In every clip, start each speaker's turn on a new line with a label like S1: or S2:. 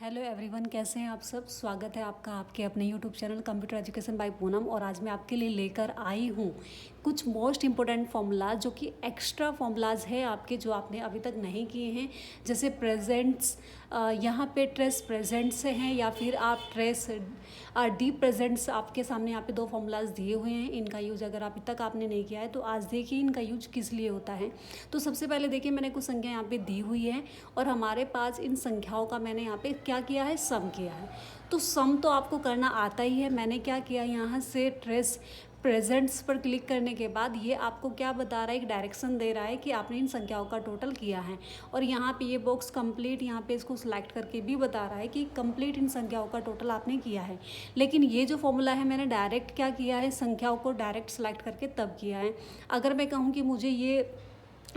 S1: Hello everyone, कैसे हैं आप सब। स्वागत है आपका आपके अपने YouTube channel computer education by Poonam. और आज मैं आपके लिए लेकर आई हूँ कुछ मोस्ट इंपॉर्टेंट फॉर्मूला जो कि एक्स्ट्रा फॉर्मूलाज है आपके, जो आपने अभी तक नहीं किए हैं। जैसे प्रेजेंट्स, यहाँ पे ट्रेस प्रेजेंट से हैं या फिर आप ट्रेस डी प्रेजेंट्स, आपके सामने यहाँ पे दो फॉर्मूलाज दिए हुए हैं। इनका यूज अगर अभी तक आपने नहीं किया है तो आज देखिए इनका यूज किस लिए होता है। तो सबसे पहले देखिए, मैंने कुछ संख्या यहाँ पे दी हुई है और हमारे पास इन संख्याओं का मैंने यहाँ पे क्या किया है, सम किया है। तो सम तो आपको करना आता ही है। मैंने क्या किया, यहाँ से ट्रेस प्रेजेंट्स पर क्लिक करने के बाद ये आपको क्या बता रहा है, एक डायरेक्शन दे रहा है कि आपने इन संख्याओं का टोटल किया है। और यहाँ पे ये बॉक्स कंप्लीट, यहाँ पे इसको सिलेक्ट करके भी बता रहा है कि कंप्लीट इन संख्याओं का टोटल आपने किया है। लेकिन ये जो फॉर्मूला है मैंने डायरेक्ट क्या किया है, संख्याओं को डायरेक्ट सिलेक्ट करके तब किया है। अगर मैं कहूँ कि मुझे ये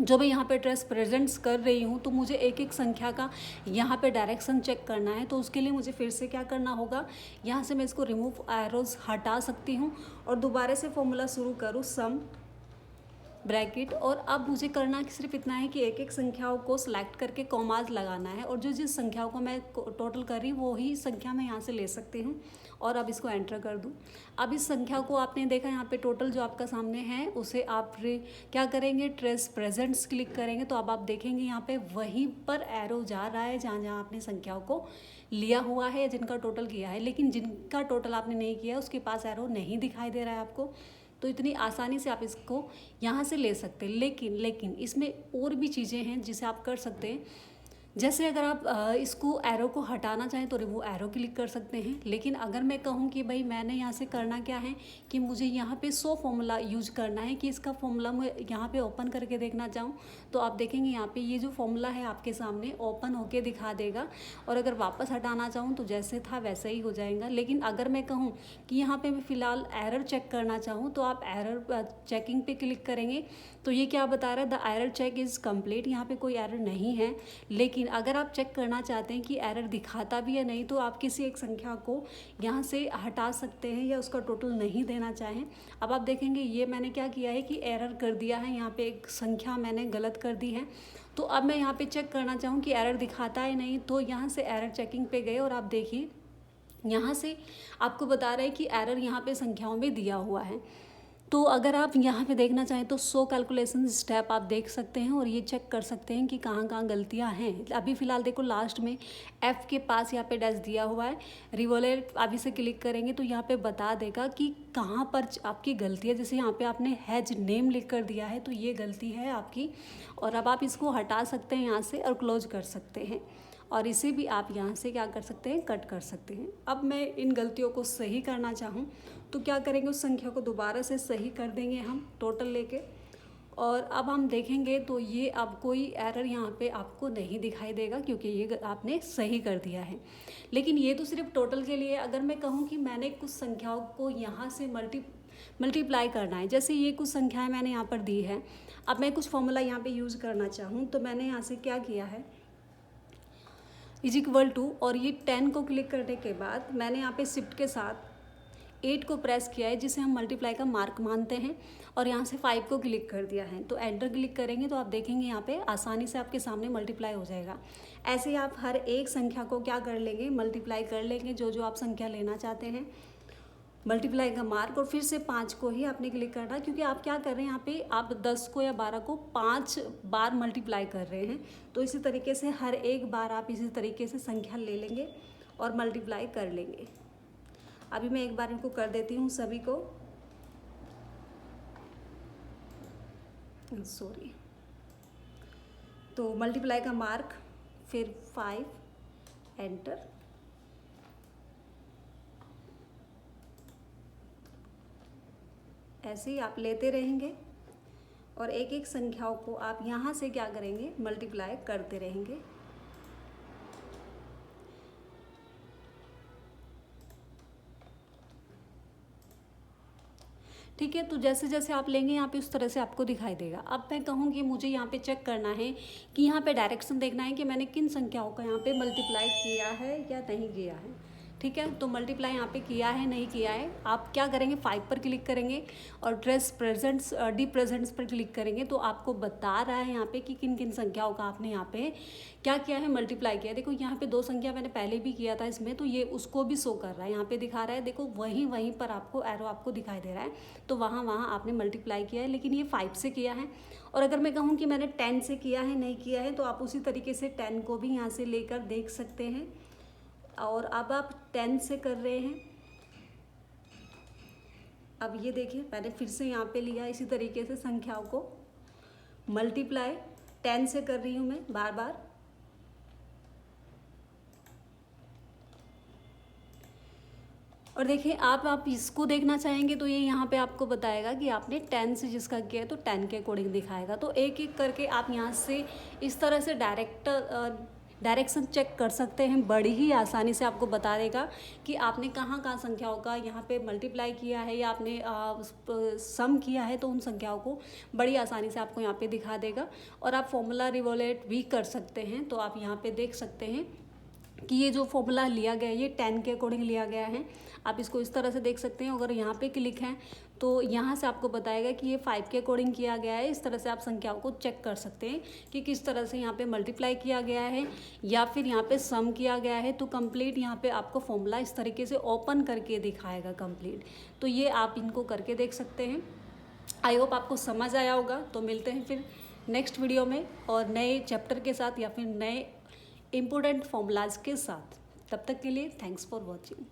S1: जो मैं यहाँ पे ट्रेस प्रेजेंट्स कर रही हूँ तो मुझे एक एक संख्या का यहाँ पे डायरेक्शन चेक करना है, तो उसके लिए मुझे फिर से क्या करना होगा, यहाँ से मैं इसको रिमूव एरोज हटा सकती हूँ और दोबारा से फॉर्मूला शुरू करूँ, सम ब्रैकेट। और अब मुझे करना सिर्फ इतना है कि एक एक संख्याओं को सिलेक्ट करके कॉमाज लगाना है और जो जिस संख्याओं को मैं टोटल कर रही वो ही संख्या मैं यहाँ से ले सकती हूँ। और अब इसको एंटर कर दूँ। अब इस संख्या को आपने देखा यहाँ पे टोटल जो आपका सामने है उसे आप क्या करेंगे, ट्रेस प्रेजेंट्स क्लिक करेंगे तो अब आप देखेंगे यहाँ पे वहीं पर एरो जा रहा है जहाँ जहाँ आपने संख्याओं को लिया हुआ है, जिनका टोटल किया है। लेकिन जिनका टोटल आपने नहीं किया उसके पास एरो नहीं दिखाई दे रहा है आपको। तो इतनी आसानी से आप इसको यहाँ से ले सकते हैं। लेकिन इसमें और भी चीज़ें हैं जिसे आप कर सकते हैं। जैसे अगर आप इसको एरो को हटाना चाहें तो रिमूव एरो क्लिक कर सकते हैं। लेकिन अगर मैं कहूँ कि भाई मैंने यहाँ से करना क्या है कि मुझे यहाँ पे 100 फॉर्मूला यूज करना है, कि इसका फॉर्मूला मैं यहाँ पे ओपन करके देखना चाहूँ तो आप देखेंगे यहाँ पे ये जो फॉर्मूला है आपके सामने ओपन होके दिखा देगा। और अगर वापस हटाना चाहूँ तो जैसे था वैसे ही हो जाएगा। लेकिन अगर मैं कहूँ कि यहाँ पे मैं फ़िलहाल एरर चेक करना चाहूँ तो आप एरर चेकिंग पे क्लिक करेंगे तो ये क्या बता रहा है, the error check is complete. यहाँ पे कोई एरर नहीं है। लेकिन अगर आप चेक करना चाहते हैं कि एरर दिखाता भी है नहीं तो आप किसी एक संख्या को यहाँ से हटा सकते हैं या उसका टोटल नहीं देना चाहें। अब आप देखेंगे ये मैंने क्या किया है कि एरर कर दिया है, यहाँ पे एक संख्या मैंने गलत कर दी है। तो अब मैं यहाँ पे चेक करना चाहूँ कि एरर दिखाता है नहीं, तो यहाँ से एरर चेकिंग पे गए और आप देखिए यहाँ से आपको बता रहा है कि एरर यहाँ पे संख्याओं में दिया हुआ है। तो अगर आप यहाँ पे देखना चाहें तो 100 कैलकुलेशन स्टेप आप देख सकते हैं और ये चेक कर सकते हैं कि कहाँ कहाँ गलतियाँ हैं। अभी फ़िलहाल देखो लास्ट में F के पास यहाँ पे डैश दिया हुआ है, रिवोलेट अभी से क्लिक करेंगे तो यहाँ पे बता देगा कि कहाँ पर आपकी गलती है। जैसे यहाँ पे आपने हैज नेम लिख कर दिया है तो ये गलती है आपकी। और अब आप इसको हटा सकते हैं यहाँ से और क्लोज कर सकते हैं और इसे भी आप यहाँ से क्या कर सकते हैं, कट कर सकते हैं। अब मैं इन गलतियों को सही करना चाहूँ तो क्या करेंगे, उस संख्या को दोबारा से सही कर देंगे हम टोटल लेके। और अब हम देखेंगे तो ये अब कोई एरर यहाँ पे आपको नहीं दिखाई देगा क्योंकि ये आपने सही कर दिया है। लेकिन ये तो सिर्फ टोटल के लिए। अगर मैं कहूँ कि मैंने कुछ संख्याओं को यहाँ से मल्टीप्लाई करना है, जैसे ये कुछ संख्याएँ मैंने यहाँ पर दी है, अब मैं कुछ फॉर्मूला यहाँ पर यूज़ करना चाहूँ तो मैंने यहाँ से क्या किया है, इज इक्वल टू, और ये 10 को क्लिक करने के बाद मैंने यहाँ पे शिफ्ट के साथ 8 को प्रेस किया है जिसे हम मल्टीप्लाई का मार्क मानते हैं और यहाँ से 5 को क्लिक कर दिया है। तो एंटर क्लिक करेंगे तो आप देखेंगे यहाँ पे आसानी से आपके सामने मल्टीप्लाई हो जाएगा। ऐसे ही आप हर एक संख्या को क्या कर लेंगे, मल्टीप्लाई कर लेंगे, जो जो आप संख्या लेना चाहते हैं, मल्टीप्लाई का मार्क। और फिर से 5 को ही आपने क्लिक करना, क्योंकि आप क्या कर रहे हैं यहाँ पे, आप 10 को या 12 को 5 बार मल्टीप्लाई कर रहे हैं। तो इसी तरीके से हर एक बार आप इसी तरीके से संख्या ले लेंगे और मल्टीप्लाई कर लेंगे। अभी मैं एक बार इनको कर देती हूँ सभी को, सॉरी। तो मल्टीप्लाई का मार्क, फिर 5, एंटर। ऐसे ही आप लेते रहेंगे और एक एक संख्याओं को आप यहाँ से क्या करेंगे, मल्टीप्लाई करते रहेंगे। ठीक है, तो जैसे जैसे आप लेंगे यहाँ पे उस तरह से आपको दिखाई देगा। अब मैं कहूँ कि मुझे यहाँ पे चेक करना है कि यहाँ पे डायरेक्शन देखना है कि मैंने किन संख्याओं का यहाँ पे मल्टीप्लाई किया है या नहीं किया है। ठीक है। तो मल्टीप्लाई यहाँ पे किया है नहीं किया है, आप क्या करेंगे 5 पर क्लिक करेंगे और ट्रेस प्रेजेंट्स डी प्रेजेंट्स पर क्लिक करेंगे तो आपको बता रहा है यहाँ पे कि किन किन संख्याओं का आपने यहाँ पे क्या किया है, मल्टीप्लाई किया है। देखो यहाँ पे 2 संख्या मैंने पहले भी किया था इसमें, तो ये उसको भी शो कर रहा है, यहाँ पे दिखा रहा है। देखो वहीं पर आपको एरो आपको दिखाई दे रहा है, तो वहाँ आपने मल्टीप्लाई किया है, लेकिन ये 5 से किया है। और अगर मैं कहूँ कि मैंने 10 से किया है नहीं किया है, तो आप उसी तरीके से 10 को भी यहाँ से लेकर देख सकते हैं। और अब आप 10 से कर रहे हैं, अब ये देखिए मैंने फिर से यहाँ पे लिया इसी तरीके से संख्याओं को मल्टीप्लाई 10 से कर रही हूँ मैं बार बार। और देखिए आप इसको देखना चाहेंगे तो ये यहाँ पे आपको बताएगा कि आपने 10 से जिसका किया है तो 10 के अकॉर्डिंग दिखाएगा। तो एक एक करके आप यहाँ से इस तरह से डायरेक्शन चेक कर सकते हैं, बड़ी ही आसानी से आपको बता देगा कि आपने कहाँ संख्याओं का यहाँ पे मल्टीप्लाई किया है या आपने सम किया है, तो उन संख्याओं को बड़ी आसानी से आपको यहाँ पे दिखा देगा। और आप फॉर्मूला रिवोलेट भी कर सकते हैं, तो आप यहाँ पे देख सकते हैं कि ये जो फॉर्मूला लिया गया है ये 10 के अकॉर्डिंग लिया गया है। आप इसको इस तरह से देख सकते हैं, अगर यहाँ पे क्लिक है तो यहाँ से आपको बताएगा कि ये 5 के अकॉर्डिंग किया गया है। इस तरह से आप संख्याओं को चेक कर सकते हैं कि किस तरह से यहाँ पे मल्टीप्लाई किया गया है या फिर यहाँ पे सम किया गया है। तो कंप्लीट यहाँ पे आपको फॉर्मूला इस तरीके से ओपन करके दिखाएगा कंप्लीट। तो ये आप इनको करके देख सकते हैं। आई होप आपको समझ आया होगा। तो मिलते हैं फिर नेक्स्ट वीडियो में और नए चैप्टर के साथ या फिर नए इम्पोर्टेंट फॉर्मूलाज के साथ। तब तक के लिए थैंक्स फॉर वॉचिंग।